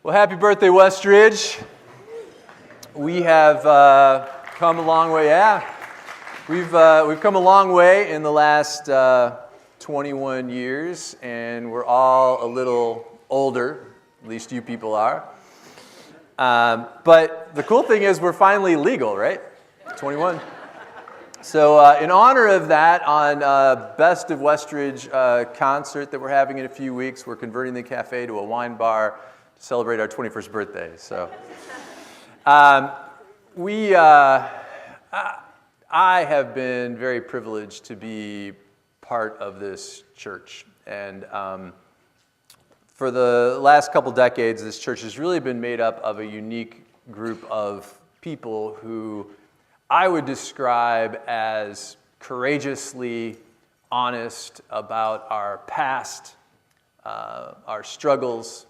Well, happy birthday, Westridge. We have come a long way. Yeah, we've come a long way in the last 21 years, and we're all a little older. At least you people are. But the cool thing is we're finally legal, right? 21. So in honor of that, on Best of Westridge concert that we're having in a few weeks, we're converting the cafe to a wine bar to celebrate our 21st birthday. So I have been very privileged to be part of this church. And for the last couple decades, this church has really been made up of a unique group of people who I would describe as courageously honest about our past, our struggles,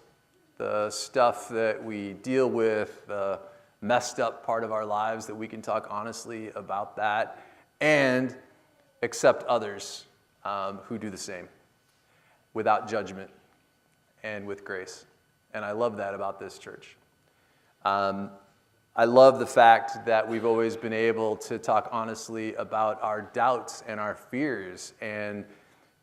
the stuff that we deal with, the messed up part of our lives that we can talk honestly about that, and accept others who do the same without judgment and with grace. And I love that about this church. I love the fact that we've always been able to talk honestly about our doubts and our fears and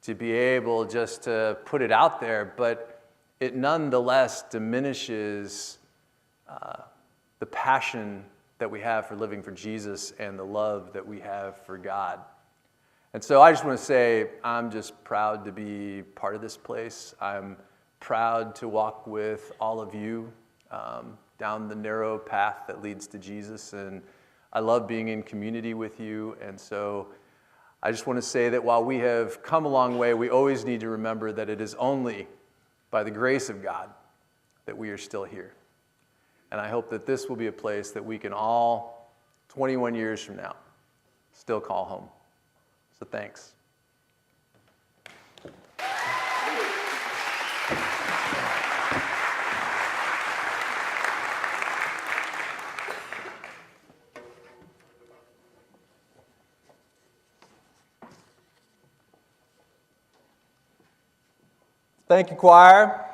to be able just to put it out there, but it nonetheless diminishes the passion that we have for living for Jesus and the love that we have for God. And so I just want to say I'm just proud to be part of this place. I'm proud to walk with all of you down the narrow path that leads to Jesus, and I love being in community with you. And so I just want to say that while we have come a long way, we always need to remember that it is only by the grace of God that we are still here. And I hope that this will be a place that we can all, 21 years from now, still call home. So thanks. Thank you, choir.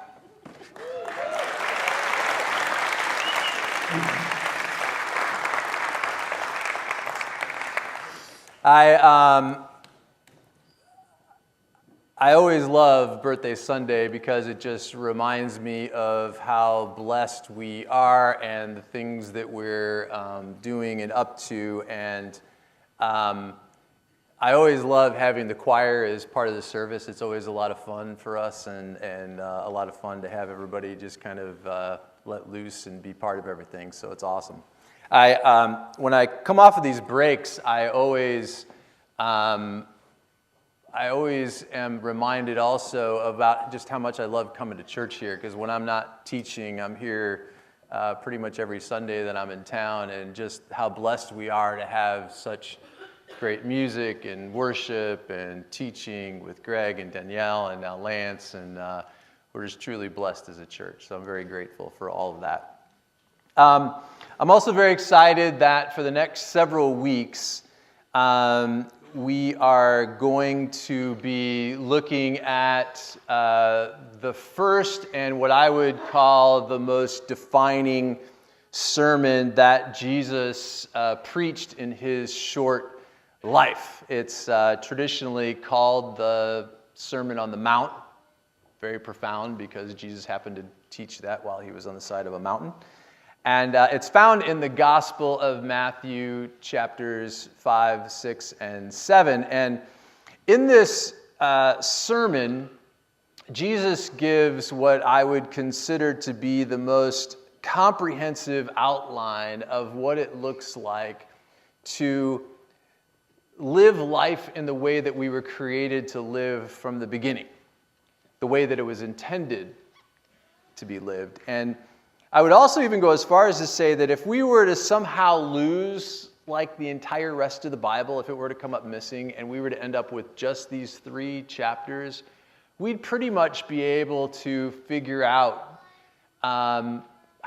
I always love Birthday Sunday because it just reminds me of how blessed we are and the things that we're doing and up to. And I always love having the choir as part of the service. It's always a lot of fun for us and a lot of fun to have everybody just kind of let loose and be part of everything. So it's awesome. When I come off of these breaks, I always am reminded also about just how much I love coming to church here, because when I'm not teaching, I'm here pretty much every Sunday that I'm in town, and just how blessed we are to have such great music and worship and teaching with Greg and Danielle and now Lance, and we're just truly blessed as a church. So I'm very grateful for all of that. I'm also very excited that for the next several weeks, we are going to be looking at the first and what I would call the most defining sermon that Jesus preached in his short life. It's traditionally called the Sermon on the Mount. Very profound because Jesus happened to teach that while he was on the side of a mountain. And it's found in the Gospel of Matthew, chapters 5, 6, and 7. And in this sermon, Jesus gives what I would consider to be the most comprehensive outline of what it looks like to live life in the way that we were created to live from the beginning, the way that it was intended to be lived. And I would also even go as far as to say that if we were to somehow lose like the entire rest of the Bible, if it were to come up missing and we were to end up with just these 3 chapters, we'd pretty much be able to figure out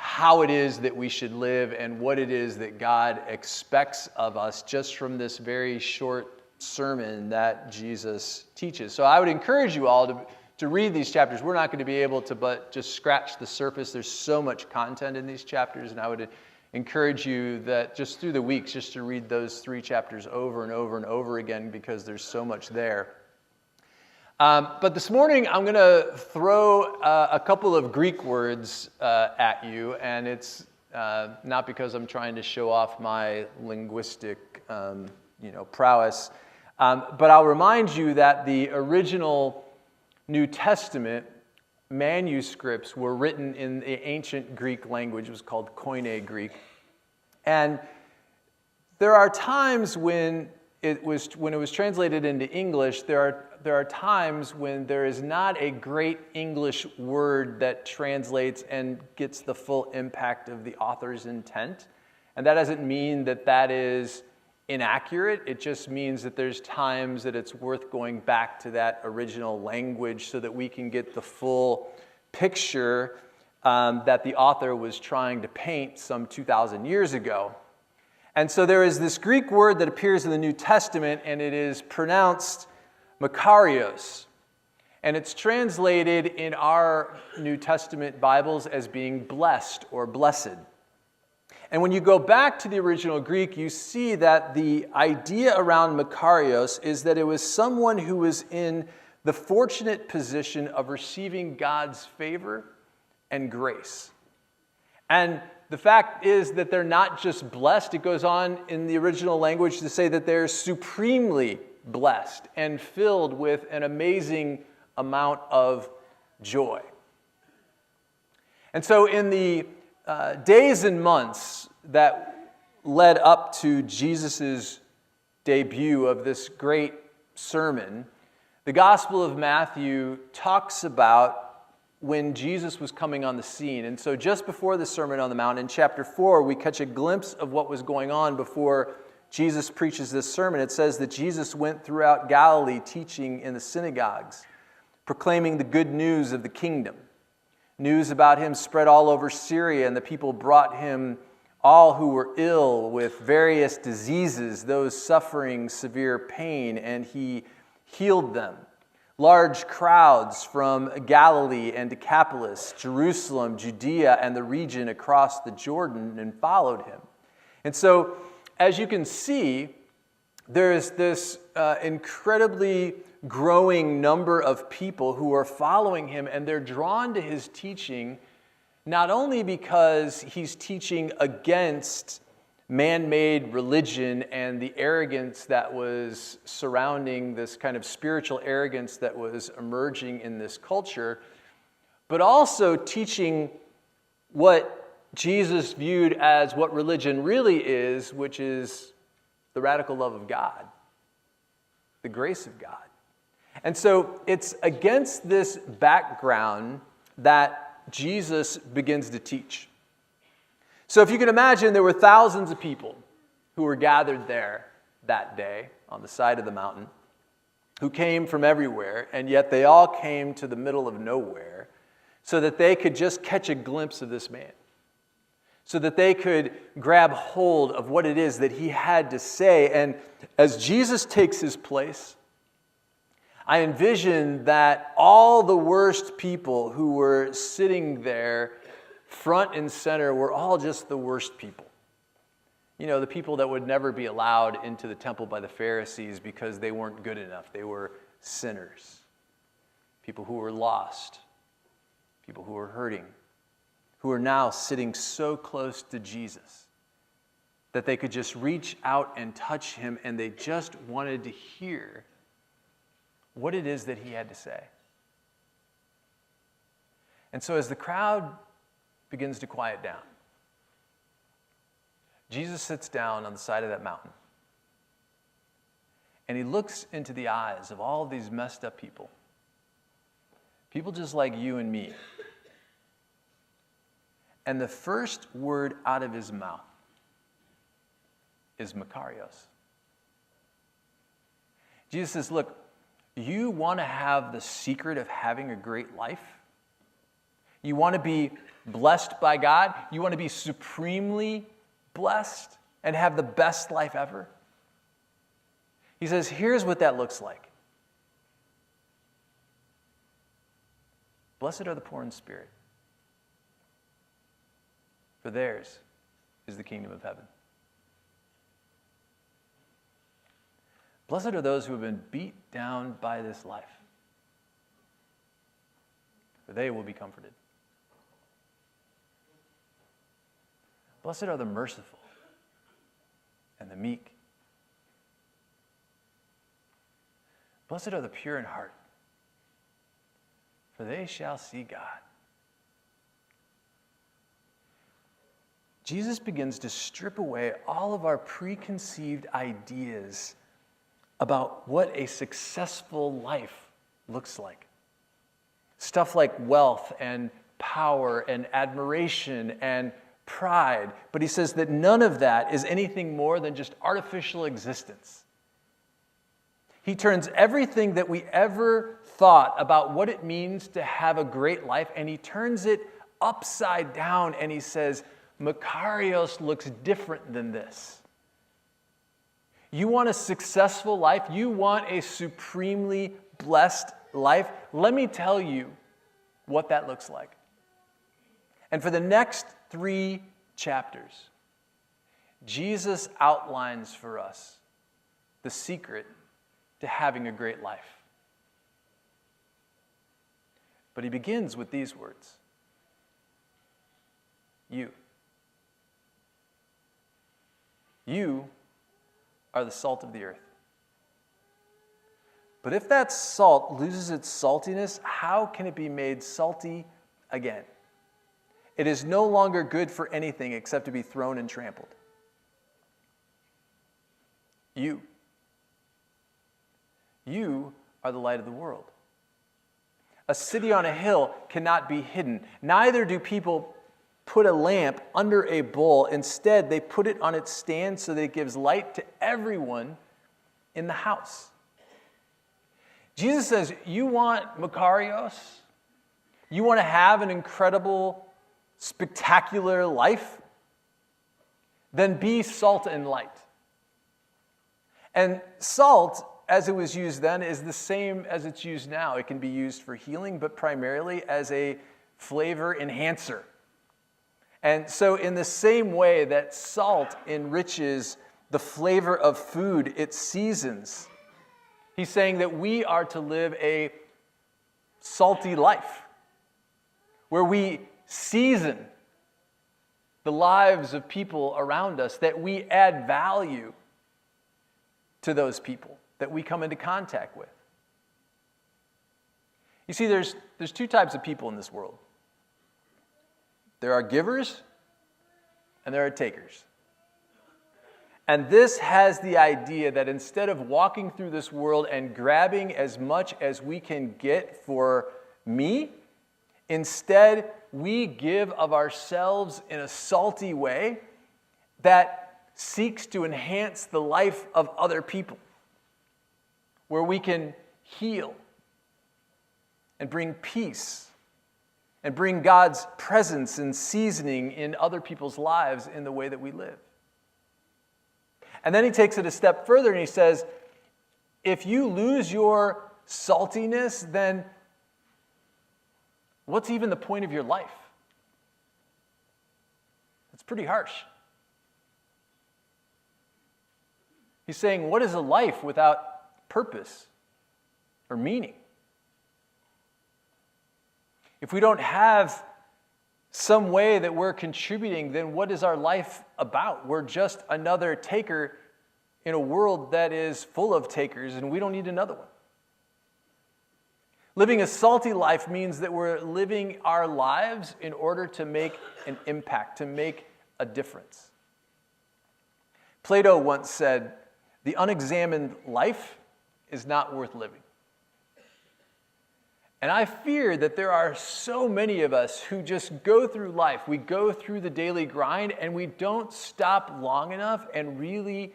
how it is that we should live and what it is that God expects of us just from this very short sermon that Jesus teaches. So I would encourage you all to read these chapters. We're not going to be able to but just scratch the surface. There's so much content in these chapters, and I would encourage you that just through the weeks, just to read those 3 chapters over and over and over again, because there's so much there. But this morning, I'm going to throw a couple of Greek words at you, and it's not because I'm trying to show off my linguistic prowess, but I'll remind you that the original New Testament manuscripts were written in the ancient Greek language. It was called Koine Greek. And there are times when it was translated into English, there are times when there is not a great English word that translates and gets the full impact of the author's intent. And that doesn't mean that that is inaccurate. It just means that there's times that it's worth going back to that original language so that we can get the full picture that the author was trying to paint some 2,000 years ago. And so there is this Greek word that appears in the New Testament, and it is pronounced Makarios. And it's translated in our New Testament Bibles as being blessed or blessed. And when you go back to the original Greek, you see that the idea around Makarios is that it was someone who was in the fortunate position of receiving God's favor and grace. And the fact is that they're not just blessed. It goes on in the original language to say that they're supremely blessed and filled with an amazing amount of joy. And so in the days and months that led up to Jesus' debut of this great sermon, the Gospel of Matthew talks about when Jesus was coming on the scene. And so just before the Sermon on the Mount, in chapter 4, we catch a glimpse of what was going on before Jesus preaches this sermon. It says that Jesus went throughout Galilee teaching in the synagogues, proclaiming the good news of the kingdom. News about him spread all over Syria, and the people brought him all who were ill with various diseases, those suffering severe pain, and he healed them. Large crowds from Galilee and Decapolis, Jerusalem, Judea, and the region across the Jordan and followed him. And so, as you can see, there is this incredibly growing number of people who are following him, and they're drawn to his teaching not only because he's teaching against man-made religion and the arrogance that was surrounding this kind of spiritual arrogance that was emerging in this culture, but also teaching what Jesus viewed as what religion really is, which is the radical love of God, the grace of God. And so it's against this background that Jesus begins to teach. So if you can imagine, there were thousands of people who were gathered there that day on the side of the mountain, who came from everywhere, and yet they all came to the middle of nowhere so that they could just catch a glimpse of this man, so that they could grab hold of what it is that he had to say. And as Jesus takes his place, I envision that all the worst people who were sitting there front and center were all just the worst people. You know, the people that would never be allowed into the temple by the Pharisees because they weren't good enough. They were sinners. People who were lost. People who were hurting. Who are now sitting so close to Jesus that they could just reach out and touch him, and they just wanted to hear what it is that he had to say. And so as the crowd begins to quiet down, Jesus sits down on the side of that mountain, and he looks into the eyes of all of these messed up people just like you and me. And the first word out of his mouth is Makarios. Jesus says, look, you want to have the secret of having a great life? You want to be blessed by God? You want to be supremely blessed and have the best life ever? He says, here's what that looks like. Blessed are the poor in spirit, for theirs is the kingdom of heaven. Blessed are those who have been beat down by this life, for they will be comforted. Blessed are the merciful and the meek. Blessed are the pure in heart, for they shall see God. Jesus begins to strip away all of our preconceived ideas about what a successful life looks like. Stuff like wealth and power and admiration and pride. But he says that none of that is anything more than just artificial existence. He turns everything that we ever thought about what it means to have a great life, and he turns it upside down, and he says, Makarios looks different than this. You want a successful life? You want a supremely blessed life? Let me tell you what that looks like. And for the next 3 chapters, Jesus outlines for us the secret to having a great life. But he begins with these words. You are the salt of the earth. But if that salt loses its saltiness, how can it be made salty again? It is no longer good for anything except to be thrown and trampled. You are the light of the world. A city on a hill cannot be hidden. Neither do people put a lamp under a bowl. Instead, they put it on its stand so that it gives light to everyone in the house. Jesus says, you want Makarios? You want to have an incredible, spectacular life? Then be salt and light. And salt, as it was used then, is the same as it's used now. It can be used for healing, but primarily as a flavor enhancer. And so in the same way that salt enriches the flavor of food, it seasons, he's saying that we are to live a salty life, where we season the lives of people around us, that we add value to those people that we come into contact with. You see, there's 2 types of people in this world. There are givers and there are takers. And this has the idea that instead of walking through this world and grabbing as much as we can get for me, instead we give of ourselves in a salty way that seeks to enhance the life of other people, where we can heal and bring peace and bring God's presence and seasoning in other people's lives in the way that we live. And then he takes it a step further and he says, if you lose your saltiness, then what's even the point of your life? It's pretty harsh. He's saying, what is a life without purpose or meaning? If we don't have some way that we're contributing, then what is our life about? We're just another taker in a world that is full of takers, and we don't need another one. Living a salty life means that we're living our lives in order to make an impact, to make a difference. Plato once said, "The unexamined life is not worth living." And I fear that there are so many of us who just go through life. We go through the daily grind and we don't stop long enough and really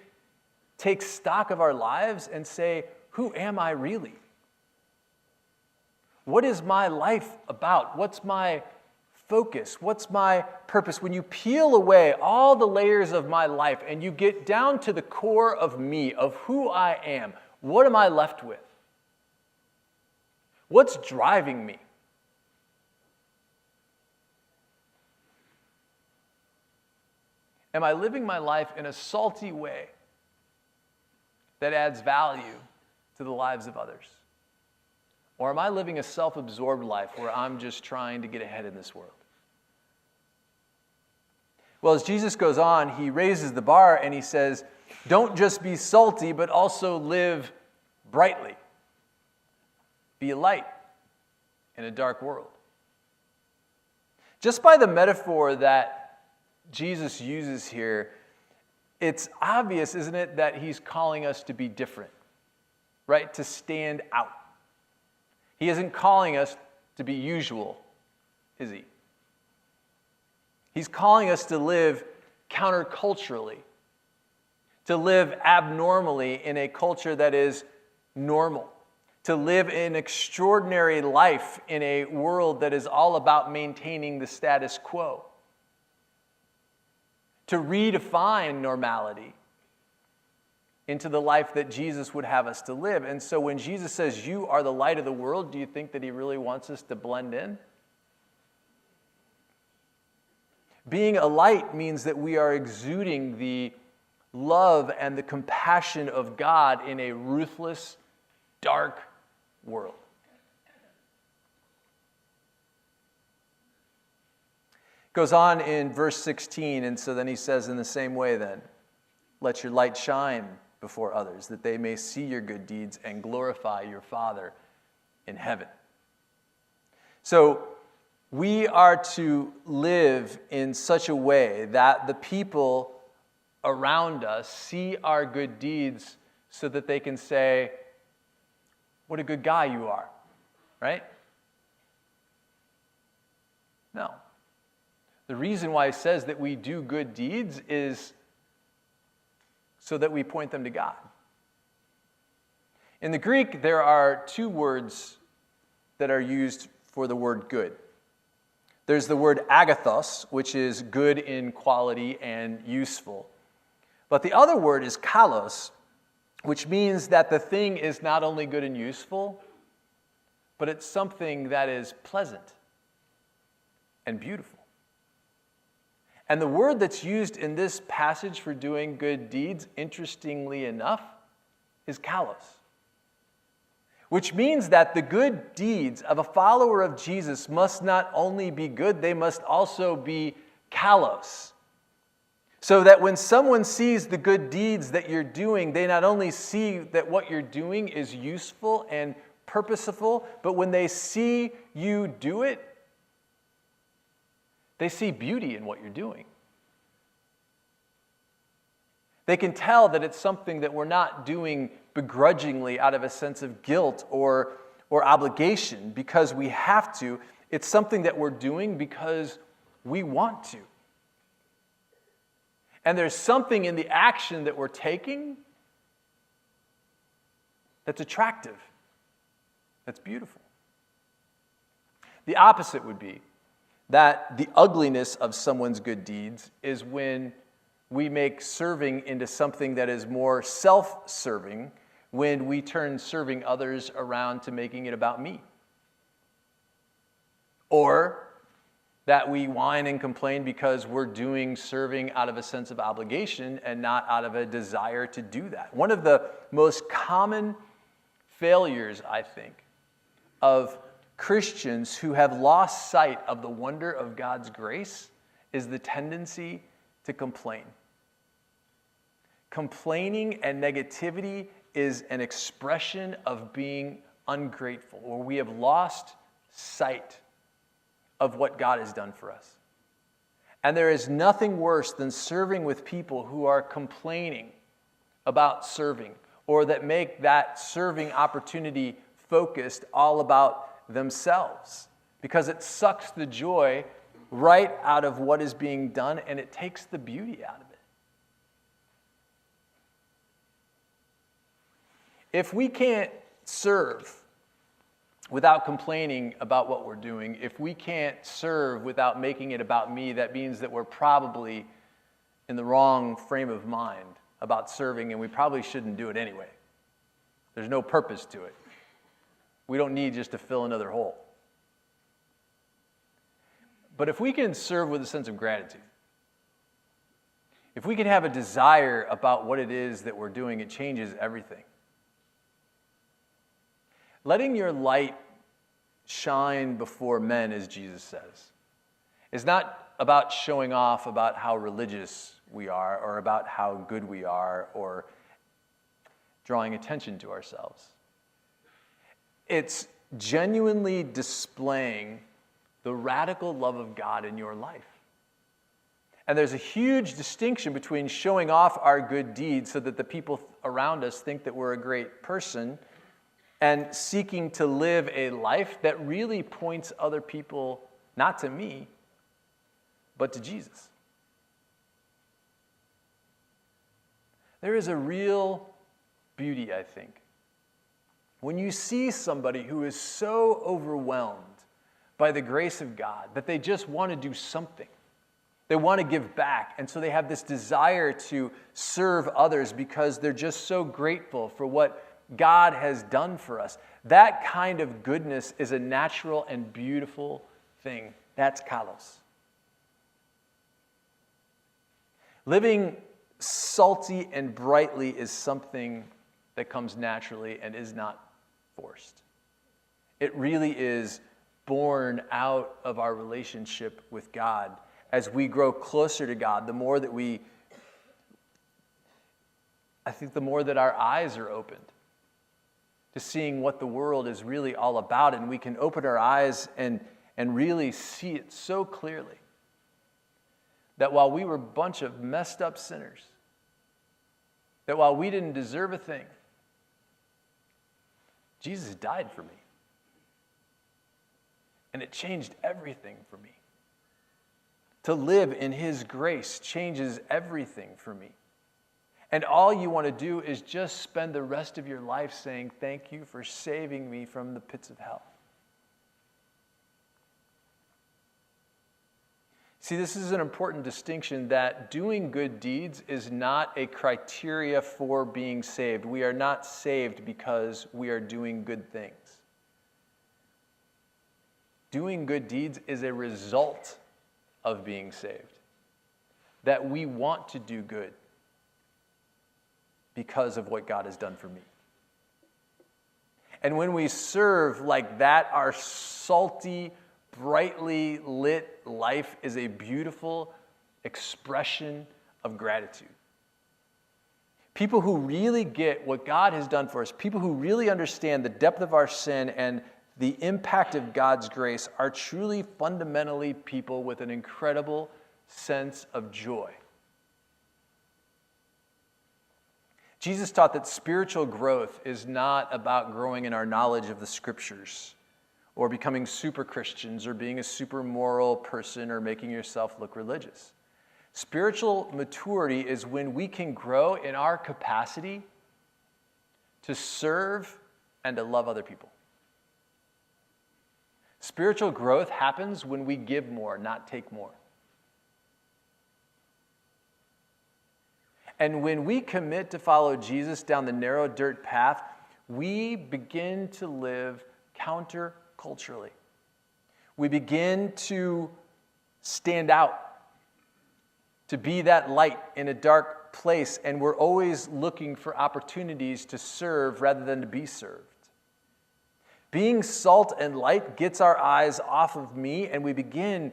take stock of our lives and say, who am I really? What is my life about? What's my focus? What's my purpose? When you peel away all the layers of my life and you get down to the core of me, of who I am, what am I left with? What's driving me? Am I living my life in a salty way that adds value to the lives of others? Or am I living a self-absorbed life where I'm just trying to get ahead in this world? Well, as Jesus goes on, he raises the bar and he says, don't just be salty, but also live brightly. Be a light in a dark world. Just by the metaphor that Jesus uses here, it's obvious, isn't it, that he's calling us to be different, right? To stand out. He isn't calling us to be usual, is he? He's calling us to live counterculturally, to live abnormally in a culture that is normal, to live an extraordinary life in a world that is all about maintaining the status quo, to redefine normality into the life that Jesus would have us to live. And so when Jesus says, you are the light of the world, do you think that he really wants us to blend in? Being a light means that we are exuding the love and the compassion of God in a ruthless, dark world. Goes on in verse 16, and so then he says in the same way then, let your light shine before others, that they may see your good deeds and glorify your Father in heaven. So we are to live in such a way that the people around us see our good deeds so that they can say, what a good guy you are, right? No. The reason why it says that we do good deeds is so that we point them to God. In the Greek, there are two words that are used for the word good. There's the word agathos, which is good in quality and useful. But the other word is kalos, which means that the thing is not only good and useful, but it's something that is pleasant and beautiful. And the word that's used in this passage for doing good deeds, interestingly enough, is kalos, which means that the good deeds of a follower of Jesus must not only be good, they must also be kalos. So that when someone sees the good deeds that you're doing, they not only see that what you're doing is useful and purposeful, but when they see you do it, they see beauty in what you're doing. They can tell that it's something that we're not doing begrudgingly out of a sense of guilt or obligation because we have to. It's something that we're doing because we want to. And there's something in the action that we're taking that's attractive, that's beautiful. The opposite would be that the ugliness of someone's good deeds is when we make serving into something that is more self-serving, when we turn serving others around to making it about me. Or that we whine and complain because we're doing serving out of a sense of obligation and not out of a desire to do that. One of the most common failures, I think, of Christians who have lost sight of the wonder of God's grace is the tendency to complain. Complaining and negativity is an expression of being ungrateful, or we have lost sight of what God has done for us. And there is nothing worse than serving with people who are complaining about serving, or that make that serving opportunity focused all about themselves, because it sucks the joy right out of what is being done and it takes the beauty out of it. If we can't serve without complaining about what we're doing, if we can't serve without making it about me, that means that we're probably in the wrong frame of mind about serving, and we probably shouldn't do it anyway. There's no purpose to it. We don't need just to fill another hole. But if we can serve with a sense of gratitude, If we can have a desire about what it is that we're doing, it changes everything. Letting your light shine before men, as Jesus says, is not about showing off about how religious we are or about how good we are or drawing attention to ourselves. It's genuinely displaying the radical love of God in your life. And there's a huge distinction between showing off our good deeds so that the people around us think that we're a great person and seeking to live a life that really points other people, not to me, but to Jesus. There is a real beauty, I think, when you see somebody who is so overwhelmed by the grace of God that they just want to do something. They want to give back, and so they have this desire to serve others because they're just so grateful for what God has done for us. That kind of goodness is a natural and beautiful thing. That's kalos. Living salty and brightly is something that comes naturally and is not forced. It really is born out of our relationship with God. As we grow closer to God, the more that the more that our eyes are opened to seeing what the world is really all about, and we can open our eyes and really see it so clearly that while we were a bunch of messed up sinners, that while we didn't deserve a thing, Jesus died for me. And it changed everything for me. To live in his grace changes everything for me. And all you want to do is just spend the rest of your life saying, thank you for saving me from the pits of hell. See, this is an important distinction that doing good deeds is not a criteria for being saved. We are not saved because we are doing good things. Doing good deeds is a result of being saved. That we want to do good because of what God has done for me. And when we serve like that, our salty, brightly lit life is a beautiful expression of gratitude. People who really get what God has done for us, people who really understand the depth of our sin and the impact of God's grace, are truly fundamentally people with an incredible sense of joy. Jesus taught that spiritual growth is not about growing in our knowledge of the scriptures or becoming super Christians or being a super moral person or making yourself look religious. Spiritual maturity is when we can grow in our capacity to serve and to love other people. Spiritual growth happens when we give more, not take more. And when we commit to follow Jesus down the narrow dirt path, we begin to live counterculturally. We begin to stand out, to be that light in a dark place, and we're always looking for opportunities to serve rather than to be served. Being salt and light gets our eyes off of me, and we begin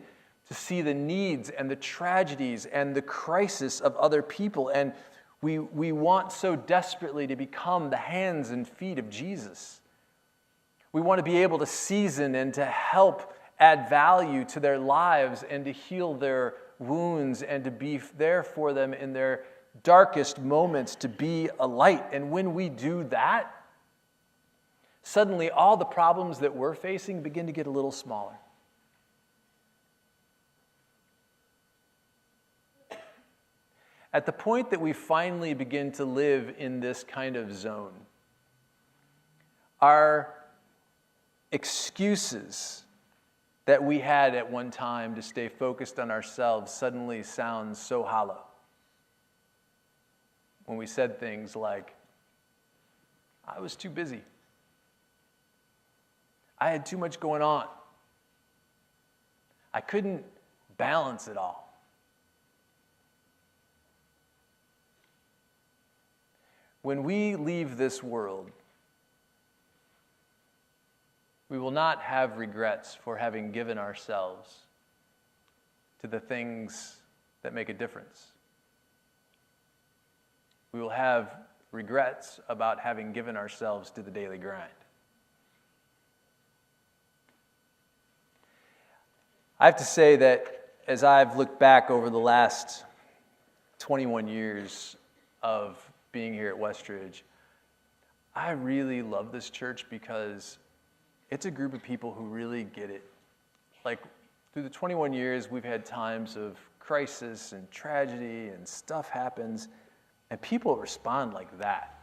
to see the needs and the tragedies and the crisis of other people. And we want so desperately to become the hands and feet of Jesus. We want to be able to season and to help add value to their lives and to heal their wounds and to be there for them in their darkest moments, to be a light. And when we do that, suddenly all the problems that we're facing begin to get a little smaller. At the point that we finally begin to live in this kind of zone, our excuses that we had at one time to stay focused on ourselves suddenly sound so hollow. When we said things like, I was too busy. I had too much going on. I couldn't balance it all. when we leave this world, we will not have regrets for having given ourselves to the things that make a difference. We will have regrets about having given ourselves to the daily grind. I have to say that as I've looked back over the last 21 years of being here at Westridge, I really love this church because it's a group of people who really get it. Like, through the 21 years, we've had times of crisis and tragedy and stuff happens, and people respond like that.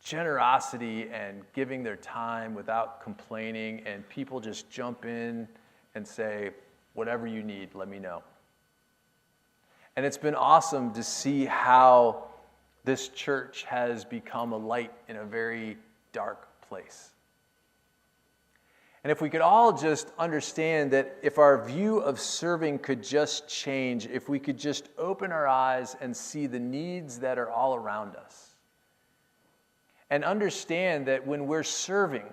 Generosity and giving their time without complaining, and people just jump in and say, whatever you need, let me know. And it's been awesome to see how this church has become a light in a very dark place. And if we could all just understand that if our view of serving could just change, if we could just open our eyes and see the needs that are all around us, and understand that when we're serving,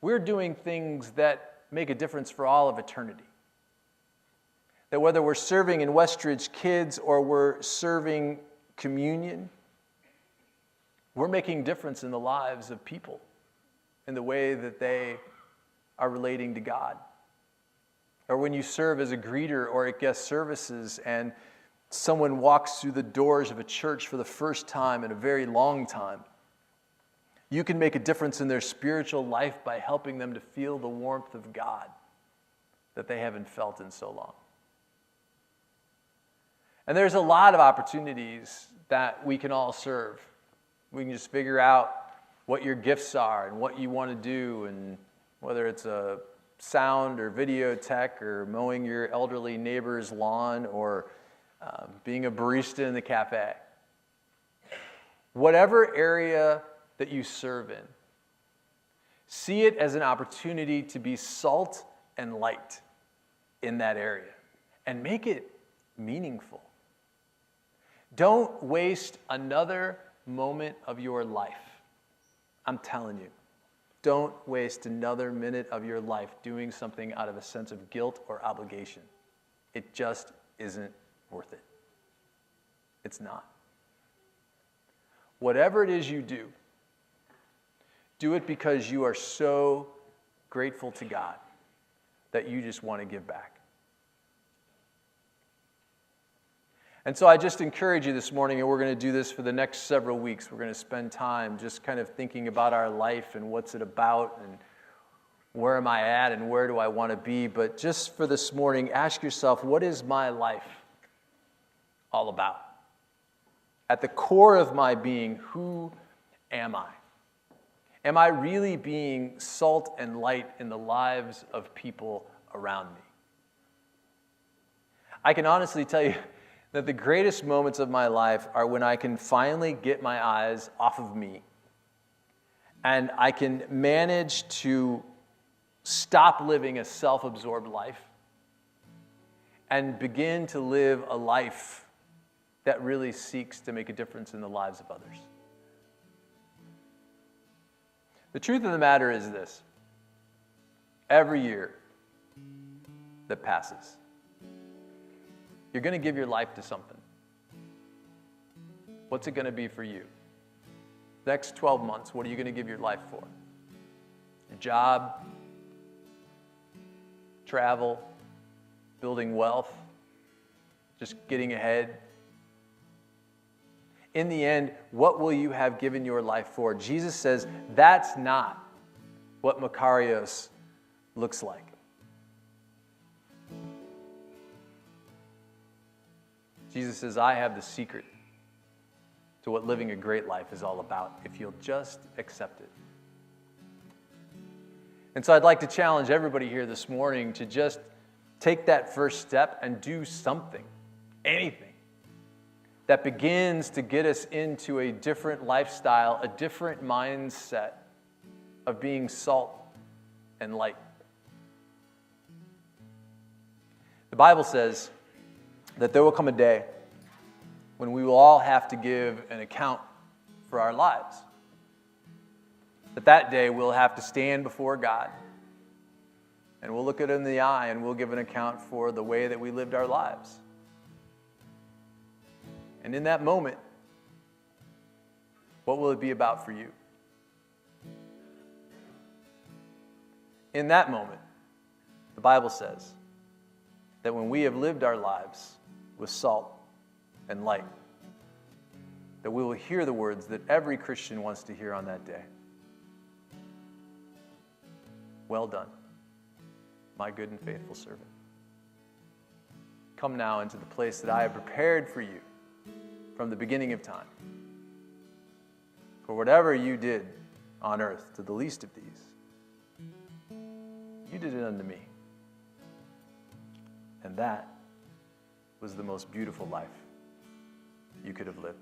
we're doing things that make a difference for all of eternity. That whether we're serving in Westridge Kids or we're serving communion, we're making a difference in the lives of people, in the way that they are relating to God. Or when you serve as a greeter or at guest services and someone walks through the doors of a church for the first time in a very long time, you can make a difference in their spiritual life by helping them to feel the warmth of God that they haven't felt in so long. And there's a lot of opportunities that we can all serve. We can just figure out what your gifts are and what you want to do, and whether it's a sound or video tech or mowing your elderly neighbor's lawn or being a barista in the cafe. Whatever area that you serve in, see it as an opportunity to be salt and light in that area and make it meaningful. Don't waste another moment of your life. I'm telling you, don't waste another minute of your life doing something out of a sense of guilt or obligation. It just isn't worth it. It's not. Whatever it is you do it because you are so grateful to God that you just want to give back. And so I just encourage you this morning, and we're going to do this for the next several weeks. We're going to spend time just kind of thinking about our life and what's it about and where am I at and where do I want to be. But just for this morning, ask yourself, what is my life all about? At the core of my being, who am I? Am I really being salt and light in the lives of people around me? I can honestly tell you that the greatest moments of my life are when I can finally get my eyes off of me and I can manage to stop living a self-absorbed life and begin to live a life that really seeks to make a difference in the lives of others. The truth of the matter is this: every year that passes, you're going to give your life to something. What's it going to be for you? Next 12 months, what are you going to give your life for? Your job, travel, building wealth, just getting ahead? In the end, what will you have given your life for? Jesus says that's not what Makarios looks like. Jesus says, I have the secret to what living a great life is all about, if you'll just accept it. And so I'd like to challenge everybody here this morning to just take that first step and do something, anything, that begins to get us into a different lifestyle, a different mindset of being salt and light. The Bible says that there will come a day when we will all have to give an account for our lives. That day we'll have to stand before God, and we'll look at him in the eye and we'll give an account for the way that we lived our lives. And in that moment, what will it be about for you? In that moment, the Bible says that when we have lived our lives with salt and light, that we will hear the words that every Christian wants to hear on that day. Well done, my good and faithful servant. Come now into the place that I have prepared for you from the beginning of time. For whatever you did on earth to the least of these, you did it unto me. And that was the most beautiful life you could have lived.